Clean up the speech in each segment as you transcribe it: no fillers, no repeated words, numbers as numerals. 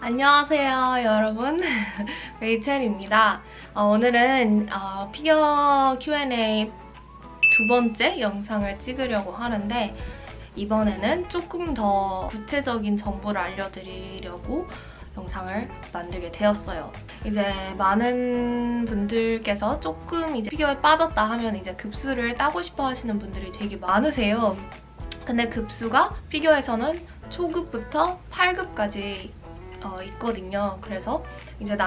안녕하세요, 여러분. 레이첼입니다. 오늘은 피겨 Q&A 두 번째 영상을 찍으려고 하는데 이번에는 조금 더 구체적인 정보를 알려드리려고 영상을 만들게 되었어요. 이제 많은 분들께서 조금 이제 피겨에 빠졌다 하면 이제 급수를 따고 싶어 하시는 분들이 되게 많으세요. 근데 급수가 피겨에서는 초급부터 8급까지 있거든요. 그래서 이제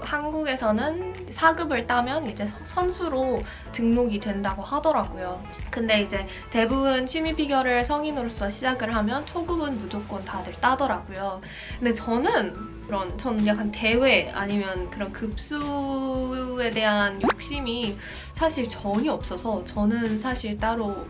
한국에서는 4급을 따면 이제 선수로 등록이 된다고 하더라고요. 근데 이제 대부분 취미 피겨를 성인으로서 시작을 하면 초급은 무조건 다들 따더라고요. 근데 저는 약간 대회 아니면 그런 급수에 대한 욕심이 사실 전혀 없어서 저는 사실 따로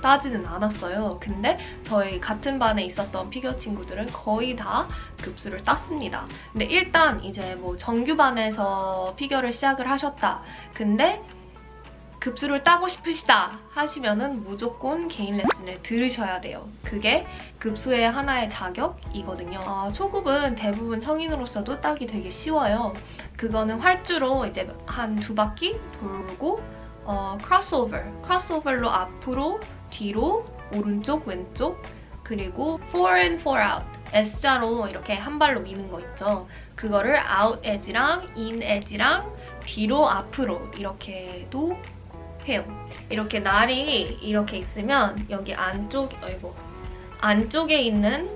따지는 않았어요. 근데 저희 같은 반에 있었던 피겨 친구들은 거의 다 급수를 땄습니다. 근데 일단 이제 뭐 정규반에서 피겨를 시작을 하셨다. 근데 급수를 따고 싶으시다 하시면은 무조건 개인 레슨을 들으셔야 돼요. 그게 급수의 하나의 자격이거든요. 초급은 대부분 성인으로서도 따기 되게 쉬워요. 그거는 활주로 이제 한 2바퀴 돌고 크로스오버로 앞으로, 뒤로, 오른쪽, 왼쪽, 그리고 4 in, 4 out, S자로 이렇게 한 발로 미는 거 있죠. 그거를 out edge랑 in edge랑 뒤로, 앞으로 이렇게도 해요. 이렇게 날이 이렇게 있으면 여기 안쪽에 있는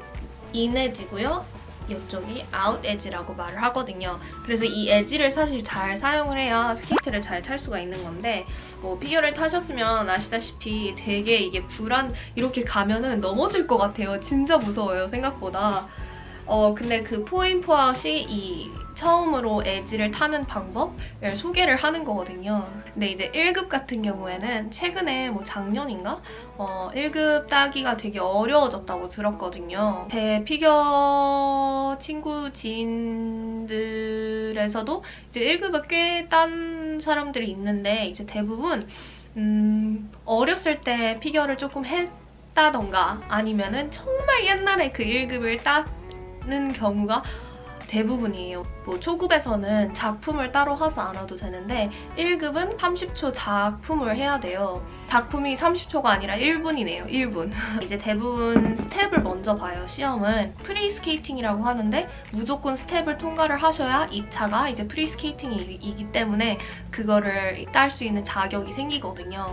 in edge고요. 이쪽이 out edge라고 말을 하거든요. 그래서 이 edge를 사실 잘 사용을 해야 스케이트를 잘 탈 수가 있는 건데 뭐 피겨를 타셨으면 아시다시피 되게 이게 이렇게 가면은 넘어질 것 같아요. 진짜 무서워요, 생각보다. 근데 그 포인 포아웃이 처음으로 에지를 타는 방법을 소개를 하는 거거든요. 근데 이제 1급 같은 경우에는 최근에 뭐 작년인가? 1급 따기가 되게 어려워졌다고 들었거든요. 제 피겨 친구 지인들에서도 이제 1급을 꽤 딴 사람들이 있는데 이제 대부분 어렸을 때 피겨를 조금 했다던가 아니면은 정말 옛날에 그 1급을 따는 경우가 대부분이에요. 뭐 초급에서는 작품을 따로 하지 않아도 되는데 1급은 30초 작품을 해야 돼요. 작품이 30초가 아니라 1분이네요. 1분. 이제 대부분 스텝을 먼저 봐요. 시험은 프리스케이팅이라고 하는데 무조건 스텝을 통과를 하셔야 2차가 이제 프리스케이팅이기 때문에 그거를 딸 수 있는 자격이 생기거든요.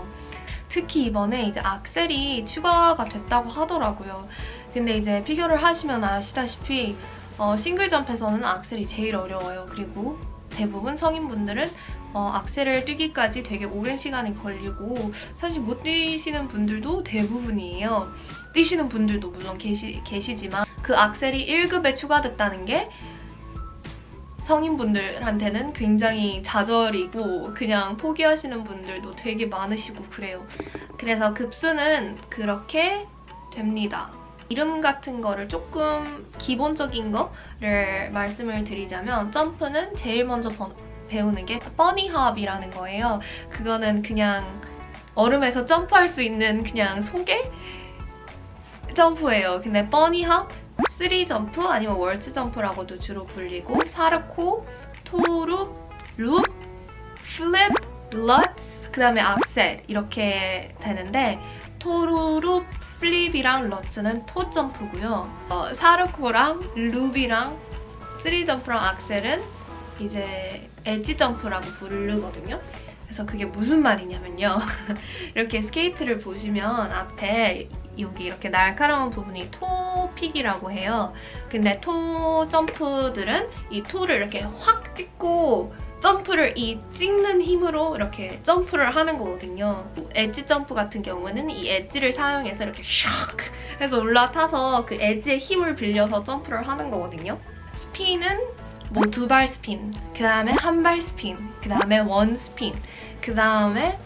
특히 이번에 이제 악셀이 추가가 됐다고 하더라고요. 근데 이제 피겨를 하시면 아시다시피 싱글 점프에서는 악셀이 제일 어려워요. 그리고 대부분 성인분들은 악셀을 뛰기까지 되게 오랜 시간이 걸리고 사실 못 뛰시는 분들도 대부분이에요. 뛰시는 분들도 물론 계시지만 그 악셀이 1급에 추가됐다는 게 성인분들한테는 굉장히 좌절이고 그냥 포기하시는 분들도 되게 많으시고 그래요. 그래서 급수는 그렇게 됩니다. 이름 같은 거를 조금 기본적인 거를 말씀을 드리자면 점프는 제일 먼저 배우는 게 버니헙이라는 거예요. 그거는 그냥 얼음에서 점프할 수 있는 그냥 소개 점프예요. 근데 버니헙, 3점프 아니면 월츠 점프라고도 주로 불리고 사르코, 토룹, 룹, 플립, 럿스, 그 다음에 악셀 이렇게 되는데 토루룹, 플립이랑 럿츠는 토 점프고요. 사르코랑 룹이랑 3점프랑 악셀은 이제 엣지 점프라고 부르거든요. 그래서 그게 무슨 말이냐면요. 이렇게 스케이트를 보시면 앞에 여기 이렇게 날카로운 부분이 토픽이라고 해요. 근데 토 점프들은 이 토를 이렇게 확 찍고 점프를 찍는 힘으로 이렇게 점프를 하는 거거든요. 엣지 점프 같은 경우는 이 엣지를 사용해서 이렇게 샥 해서 올라타서 그 엣지의 힘을 빌려서 점프를 하는 거거든요. 스핀은 뭐 2발 스핀, 그 다음에 1발 스핀, 그 다음에 1 스핀, 그 다음에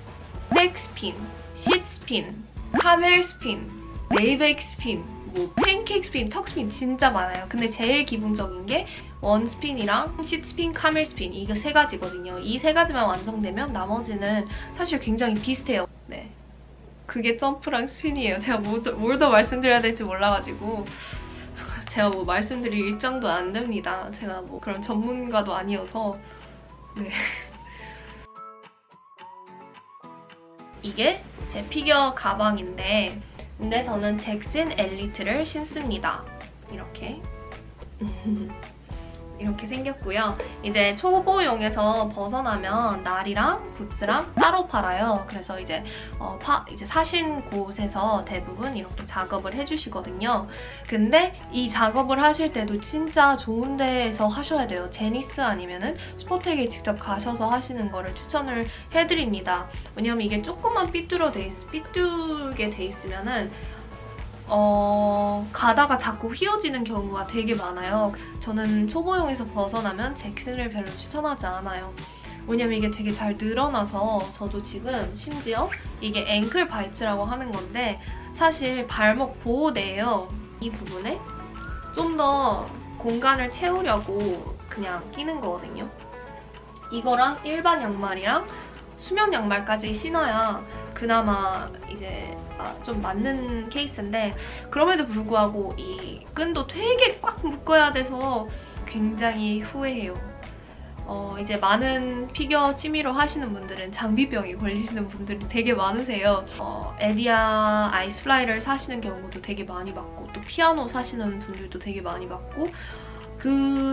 백 스핀, 쉿 스핀, 카멜 스핀, 레이백 스핀, 뭐 팬케이크 스핀, 턱 스핀 진짜 많아요. 근데 제일 기본적인 게 원 스핀이랑 쉿 스핀, 카멜 스핀 이게 3가지거든요. 이 3가지만 완성되면 나머지는 사실 굉장히 비슷해요. 네, 그게 점프랑 스핀이에요. 제가 뭘 더 말씀드려야 될지 몰라가지고 제가 뭐 말씀드릴 입장도 안 됩니다. 제가 뭐 그런 전문가도 아니어서. 네. 이게 제 피겨 가방인데, 근데 저는 잭슨 엘리트를 신습니다. 이렇게. 이렇게 생겼고요. 이제 초보용에서 벗어나면 날이랑 부츠랑 따로 팔아요. 그래서 이제 사신 곳에서 대부분 이렇게 작업을 해주시거든요. 근데 이 작업을 하실 때도 진짜 좋은 데에서 하셔야 돼요. 제니스 아니면은 스포텍에 직접 가셔서 하시는 거를 추천을 해드립니다. 왜냐면 이게 조금만 삐뚤게 돼 있으면은 가다가 자꾸 휘어지는 경우가 되게 많아요. 저는 초보용에서 벗어나면 잭슨을 별로 추천하지 않아요. 왜냐면 이게 되게 잘 늘어나서 저도 지금 심지어 이게 앵클 바이츠라고 하는 건데 사실 발목 보호대예요. 이 부분에 좀 더 공간을 채우려고 그냥 끼는 거거든요. 이거랑 일반 양말이랑 수면 양말까지 신어야 그나마 이제 좀 맞는 케이스인데, 그럼에도 불구하고 이 끈도 되게 꽉 묶어야 돼서 굉장히 후회해요. 이제 많은 피겨 취미로 하시는 분들은 장비병이 걸리시는 분들이 되게 많으세요. 에디아 아이스플라이를 사시는 경우도 되게 많이 봤고, 또 피아노 사시는 분들도 되게 많이 봤고,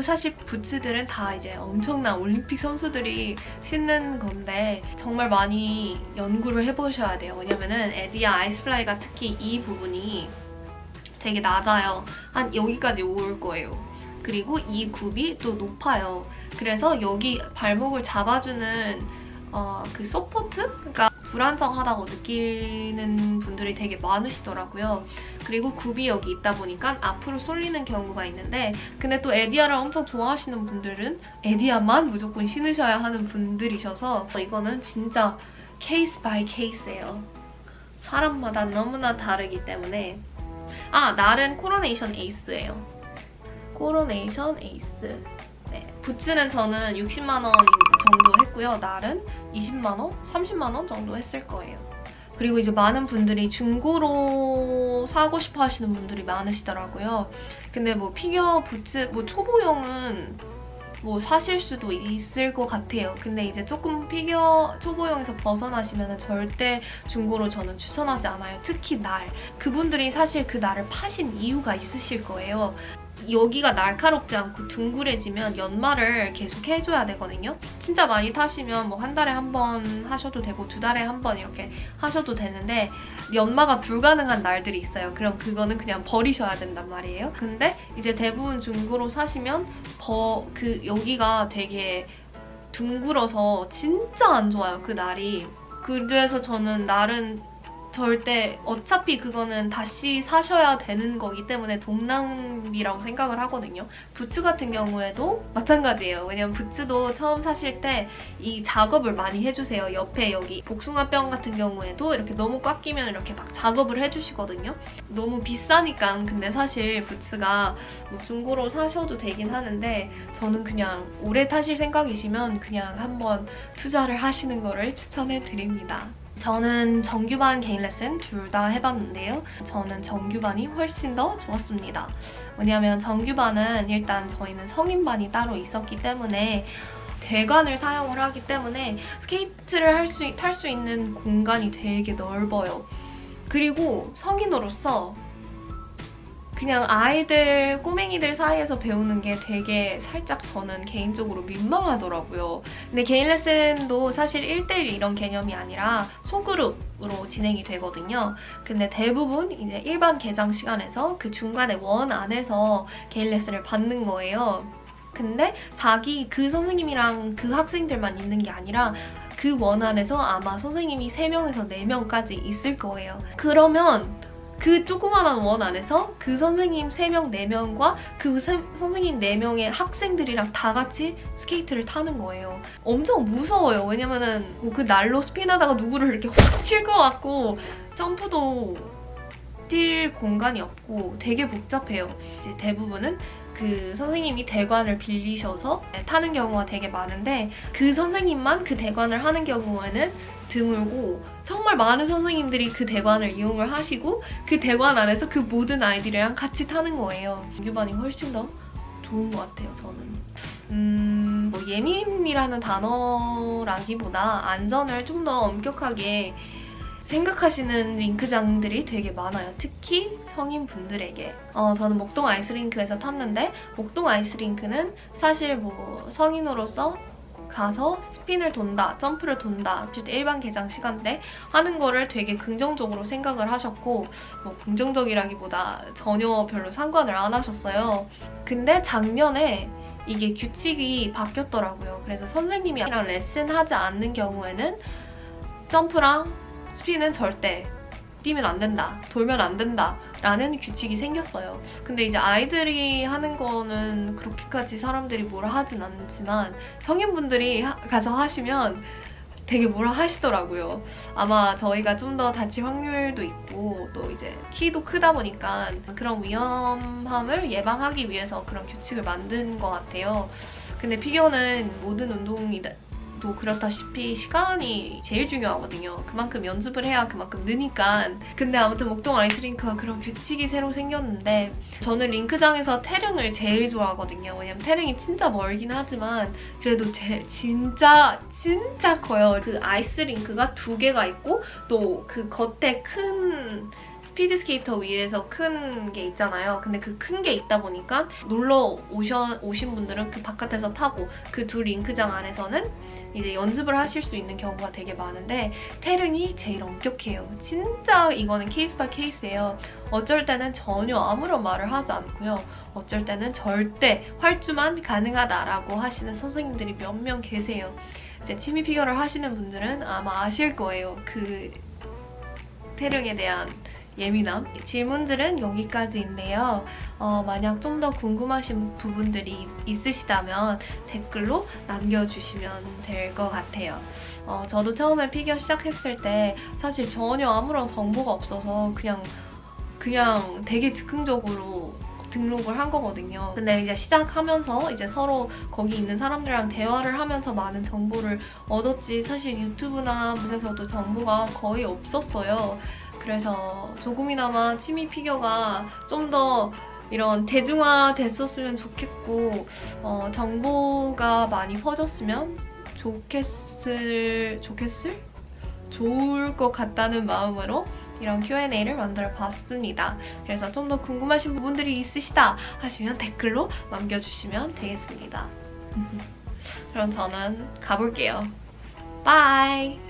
사실 부츠들은 다 이제 엄청난 올림픽 선수들이 신는 건데 정말 많이 연구를 해보셔야 돼요. 왜냐면은 에디아 아이스플라이가 특히 이 부분이 되게 낮아요. 한 여기까지 올 거예요. 그리고 이 굽이 또 높아요. 그래서 여기 발목을 잡아주는 그 서포트? 그러니까 불안정하다고 느끼는 분들이 되게 많으시더라고요. 그리고 굽이 여기 있다 보니까 앞으로 쏠리는 경우가 있는데, 근데 또 에디아를 엄청 좋아하시는 분들은 에디아만 무조건 신으셔야 하는 분들이셔서 이거는 진짜 케이스 바이 케이스예요. 사람마다 너무나 다르기 때문에. 날은 코로네이션 에이스예요. 코로네이션 에이스. 네, 부츠는 저는 60만 원 정도 했고요. 날은 20만 원, 30만 원 정도 했을 거예요. 그리고 이제 많은 분들이 중고로 사고 싶어 하시는 분들이 많으시더라고요. 근데 뭐 피겨 부츠, 뭐 초보용은 뭐 사실 수도 있을 것 같아요. 근데 이제 조금 피겨 초보용에서 벗어나시면 절대 중고로 저는 추천하지 않아요. 특히 날. 그분들이 사실 그 날을 파신 이유가 있으실 거예요. 여기가 날카롭지 않고 둥그레지면 연말을 계속 해줘야 되거든요. 진짜 많이 타시면 뭐 한 달에 한 번 하셔도 되고 2달에 한 번 이렇게 하셔도 되는데 연마가 불가능한 날들이 있어요. 그럼 그거는 그냥 버리셔야 된단 말이에요. 근데 이제 대부분 중고로 사시면 여기가 되게 둥글어서 진짜 안 좋아요, 그 날이. 그래서 저는 날은 절대 어차피 그거는 다시 사셔야 되는 거기 때문에 돈 낭비라고 생각을 하거든요. 부츠 같은 경우에도 마찬가지예요. 왜냐면 부츠도 처음 사실 때 이 작업을 많이 해주세요. 옆에 여기 복숭아뼈 같은 경우에도 이렇게 너무 꽉 끼면 이렇게 막 작업을 해주시거든요. 너무 비싸니까. 근데 사실 부츠가 뭐 중고로 사셔도 되긴 하는데 저는 그냥 오래 타실 생각이시면 그냥 한번 투자를 하시는 거를 추천해드립니다. 저는 정규반 개인 레슨 둘 다 해봤는데요. 저는 정규반이 훨씬 더 좋았습니다. 왜냐하면 정규반은 일단 저희는 성인반이 따로 있었기 때문에 대관을 사용을 하기 때문에 스케이트를 탈 수 있는 공간이 되게 넓어요. 그리고 성인으로서 그냥 아이들, 꼬맹이들 사이에서 배우는 게 되게 살짝 저는 개인적으로 민망하더라고요. 근데 개인 레슨도 사실 1대1 이런 개념이 아니라 소그룹으로 진행이 되거든요. 근데 대부분 이제 일반 개장 시간에서 그 중간에 원 안에서 개인 레슨을 받는 거예요. 근데 그 선생님이랑 그 학생들만 있는 게 아니라 그 원 안에서 아마 선생님이 3명에서 4명까지 있을 거예요. 그러면 그 조그만한 원 안에서 그 선생님 3명, 4명과 그 선생님 4명의 학생들이랑 다 같이 스케이트를 타는 거예요. 엄청 무서워요. 왜냐면은 그 날로 스핀하다가 누구를 이렇게 확 칠 것 같고 점프도 뛸 공간이 없고 되게 복잡해요. 이제 대부분은 그 선생님이 대관을 빌리셔서 타는 경우가 되게 많은데 그 선생님만 그 대관을 하는 경우에는 드물고 정말 많은 선생님들이 그 대관을 이용을 하시고 그 대관 안에서 그 모든 아이들이랑 같이 타는 거예요. 정규반이 훨씬 더 좋은 것 같아요, 저는. 뭐 예민이라는 단어라기보다 안전을 좀 더 엄격하게 생각하시는 링크장들이 되게 많아요. 특히 성인분들에게. 저는 목동 아이스링크에서 탔는데 목동 아이스링크는 사실 뭐 성인으로서 가서 스핀을 돈다, 점프를 돈다, 일반 개장 시간대 하는 거를 되게 긍정적으로 생각을 하셨고 뭐 긍정적이라기보다 전혀 별로 상관을 안 하셨어요. 근데 작년에 이게 규칙이 바뀌었더라고요. 그래서 선생님이랑 레슨하지 않는 경우에는 점프랑 스피는 절대 뛰면 안 된다, 돌면 안 된다 라는 규칙이 생겼어요. 근데 이제 아이들이 하는 거는 그렇게까지 사람들이 뭐라 하진 않지만 성인분들이 가서 하시면 되게 뭐라 하시더라고요. 아마 저희가 좀 더 다칠 확률도 있고 또 이제 키도 크다 보니까 그런 위험함을 예방하기 위해서 그런 규칙을 만든 것 같아요. 근데 피겨는 모든 운동이도 그렇다시피 시간이 제일 중요하거든요. 그만큼 연습을 해야 그만큼 느니까. 근데 아무튼 목동 아이스링크가 그런 규칙이 새로 생겼는데 저는 링크장에서 태릉을 제일 좋아하거든요. 왜냐면 태릉이 진짜 멀긴 하지만 그래도 진짜 커요. 그 아이스링크가 2개가 있고 또 그 겉에 큰 스피드스케이터 위에서 큰 게 있잖아요. 근데 그 큰 게 있다 보니까 놀러 오신 분들은 그 바깥에서 타고 그 두 링크장 안에서는 이제 연습을 하실 수 있는 경우가 되게 많은데 태릉이 제일 엄격해요. 진짜 이거는 케이스 바이 케이스예요. 어쩔 때는 전혀 아무런 말을 하지 않고요. 어쩔 때는 절대 활주만 가능하다라고 하시는 선생님들이 몇 명 계세요. 이제 취미 피겨를 하시는 분들은 아마 아실 거예요. 그 태릉에 대한 예민함. 질문들은 여기까지인데요. 만약 좀 더 궁금하신 부분들이 있으시다면 댓글로 남겨주시면 될 것 같아요. 저도 처음에 피겨 시작했을 때 사실 전혀 아무런 정보가 없어서 그냥 되게 즉흥적으로 등록을 한 거거든요. 근데 이제 시작하면서 이제 서로 거기 있는 사람들이랑 대화를 하면서 많은 정보를 얻었지 사실 유튜브나 무에서도 정보가 거의 없었어요. 그래서 조금이나마 취미 피겨가 좀 더 이런 대중화 됐었으면 좋겠고 정보가 많이 퍼졌으면 좋을 것 같다는 마음으로 이런 Q&A를 만들어 봤습니다. 그래서 좀 더 궁금하신 부분들이 있으시다 하시면 댓글로 남겨주시면 되겠습니다. 그럼 저는 가볼게요. 바이!